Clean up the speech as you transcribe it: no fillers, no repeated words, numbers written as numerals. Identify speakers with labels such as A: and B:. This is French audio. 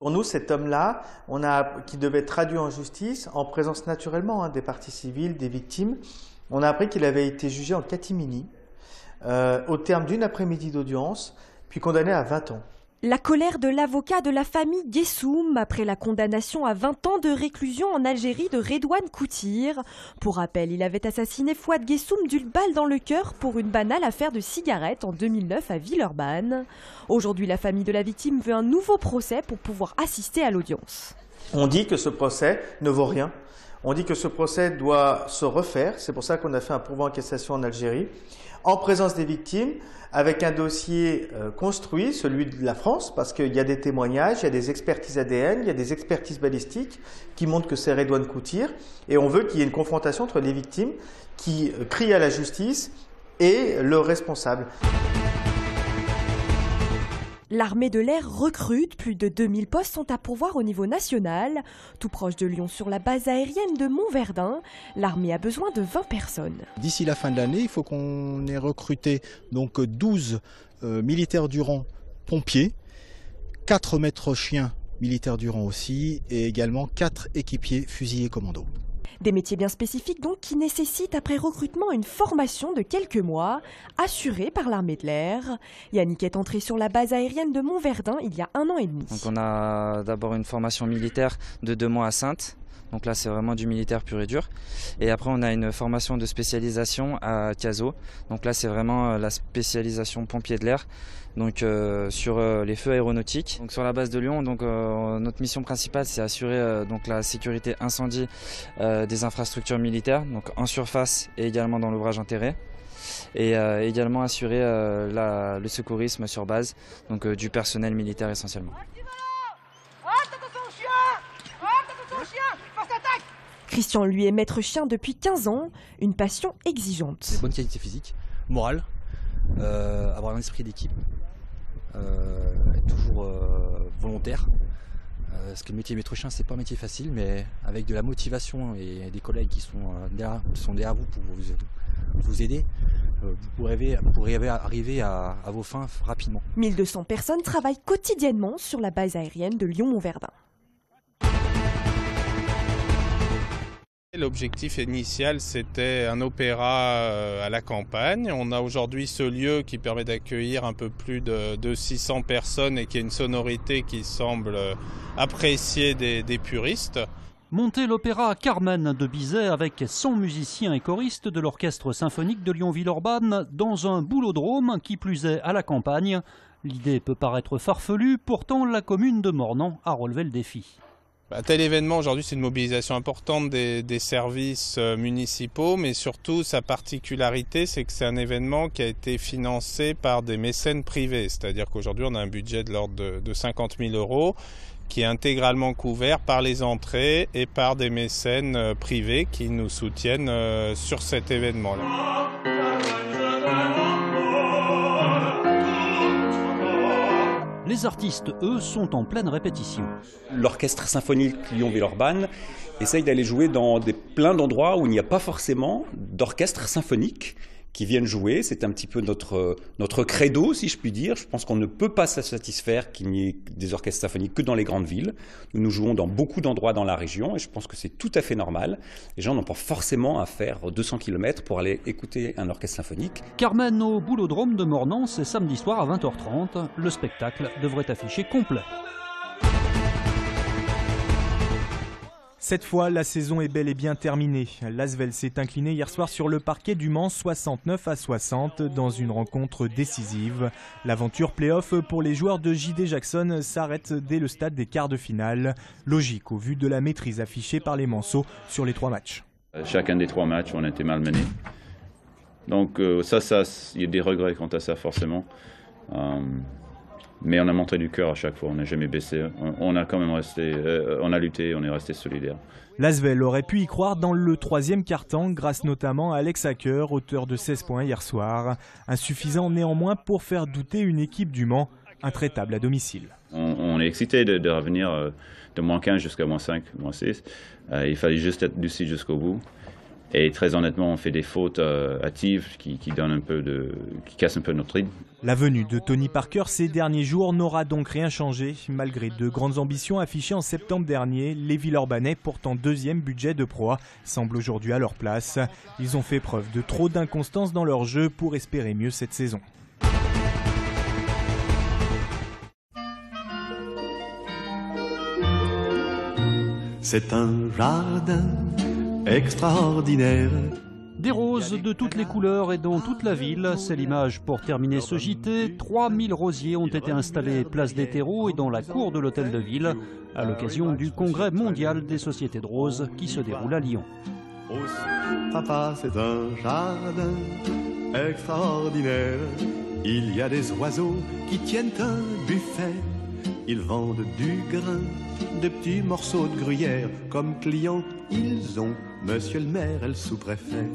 A: Pour nous, cet homme-là, qui devait être traduit en justice, en présence naturellement des parties civiles, des victimes, on a appris qu'il avait été jugé en catimini, au terme d'une après-midi d'audience, puis condamné à 20 ans.
B: La colère de l'avocat de la famille Guessoum après la condamnation à 20 ans de réclusion en Algérie de Redouane Koutir. Pour rappel, il avait assassiné Fouad Guessoum d'une balle dans le cœur pour une banale affaire de cigarettes en 2009 à Villeurbanne. Aujourd'hui, la famille de la victime veut un nouveau procès pour pouvoir assister à l'audience.
A: On dit que ce procès ne vaut rien. On dit que ce procès doit se refaire. C'est pour ça qu'on a fait un pourvoi en cassation en Algérie, en présence des victimes, avec un dossier construit, celui de la France, parce qu'il y a des témoignages, il y a des expertises ADN, il y a des expertises balistiques qui montrent que c'est Redouane Koutir. Et on veut qu'il y ait une confrontation entre les victimes qui crient à la justice et le responsable.
B: L'armée de l'air recrute, plus de 2000 postes sont à pourvoir au niveau national. Tout proche de Lyon, sur la base aérienne de Montverdun, l'armée a besoin de 20 personnes.
C: D'ici la fin de l'année, il faut qu'on ait recruté donc 12 militaires du rang pompiers, 4 maîtres chiens militaires du rang aussi, et également 4 équipiers fusiliers commando.
B: Des métiers bien spécifiques donc qui nécessitent après recrutement une formation de quelques mois, assurée par l'armée de l'air. Yannick est entré sur la base aérienne de Montverdun il y a 1 an et demi.
D: Donc on a d'abord une formation militaire de 2 mois à Saintes. Donc là, c'est vraiment du militaire pur et dur. Et après, on a une formation de spécialisation à Cazaux. Donc là, c'est vraiment la spécialisation pompier de l'air. Donc sur les feux aéronautiques. Donc sur la base de Lyon, donc notre mission principale, c'est assurer donc la sécurité incendie des infrastructures militaires, donc en surface et également dans l'ouvrage enterré. Et également assurer le secourisme sur base, donc du personnel militaire essentiellement.
B: Christian, lui, est maître chien depuis 15 ans, une passion exigeante.
E: Bonne qualité physique, morale, avoir un esprit d'équipe, être toujours volontaire. Parce que le métier de maître chien, c'est pas un métier facile, mais avec de la motivation et des collègues qui sont derrière vous pour vous aider, vous pourrez arriver à vos fins rapidement.
B: 1200 personnes travaillent quotidiennement sur la base aérienne de Lyon-Montverdun.
F: L'objectif initial, c'était un opéra à la campagne. On a aujourd'hui ce lieu qui permet d'accueillir un peu plus de 600 personnes et qui a une sonorité qui semble appréciée des puristes.
G: Monter l'opéra Carmen de Bizet avec 100 musiciens et choristes de l'orchestre symphonique de Lyon-Villeurbanne dans un boulodrome qui plus est à la campagne. L'idée peut paraître farfelue, pourtant la commune de Mornan a relevé le défi.
F: Un tel événement aujourd'hui, c'est une mobilisation importante des services municipaux, mais surtout sa particularité, c'est que c'est un événement qui a été financé par des mécènes privés. C'est-à-dire qu'aujourd'hui, on a un budget de l'ordre de 50 000 € qui est intégralement couvert par les entrées et par des mécènes privés qui nous soutiennent sur cet événement-là.
G: Les artistes, eux, sont en pleine répétition.
H: L'orchestre symphonique Lyon-Villeurbanne essaye d'aller jouer dans plein d'endroits où il n'y a pas forcément d'orchestre symphonique qui viennent jouer. C'est un petit peu notre credo, si je puis dire. Je pense qu'on ne peut pas se satisfaire qu'il n'y ait des orchestres symphoniques que dans les grandes villes. Nous jouons dans beaucoup d'endroits dans la région et je pense que c'est tout à fait normal. Les gens n'ont pas forcément à faire 200 km pour aller écouter un orchestre symphonique.
G: Carmen au boulodrome de Mornan, c'est samedi soir à 20h30. Le spectacle devrait afficher complet.
I: Cette fois, la saison est bel et bien terminée. L'Asvel s'est incliné hier soir sur le parquet du Mans 69-60 dans une rencontre décisive. L'aventure play-off pour les joueurs de JD Jackson s'arrête dès le stade des quarts de finale. Logique au vu de la maîtrise affichée par les Manceaux sur les 3 matchs.
J: Chacun des 3 matchs, on a été malmenés. Donc il y a des regrets quant à ça forcément. Mais on a montré du cœur à chaque fois, on n'a jamais baissé. On a quand même resté, on a lutté, on est resté solidaire.
I: L'Asvel aurait pu y croire dans le 3e quart-temps grâce notamment à Alex Hacker, auteur de 16 points hier soir. Insuffisant néanmoins pour faire douter une équipe du Mans, intraitable à domicile.
J: On est excité de revenir de -15 jusqu'à -5, -6. Il fallait juste être lucide jusqu'au bout. Et très honnêtement, on fait des fautes hâtives qui cassent un peu notre rythme.
I: La venue de Tony Parker ces derniers jours n'aura donc rien changé. Malgré de grandes ambitions affichées en septembre dernier, les Villeurbanais, pourtant deuxième budget de Pro A, semblent aujourd'hui à leur place. Ils ont fait preuve de trop d'inconstance dans leur jeu pour espérer mieux cette saison.
K: C'est un jardin extraordinaire.
G: Des roses de toutes les couleurs et dans toute la ville, c'est l'image pour terminer ce JT. 3000 rosiers ont été installés place des Terreaux et dans la cour de l'hôtel de ville à l'occasion du congrès mondial des sociétés de roses qui se déroule à Lyon.
K: Papa, c'est un jardin extraordinaire. Il y a des oiseaux qui tiennent un buffet. Ils vendent du grain, de petits morceaux de gruyère. Comme clients, ils ont Monsieur le maire et le sous-préfet.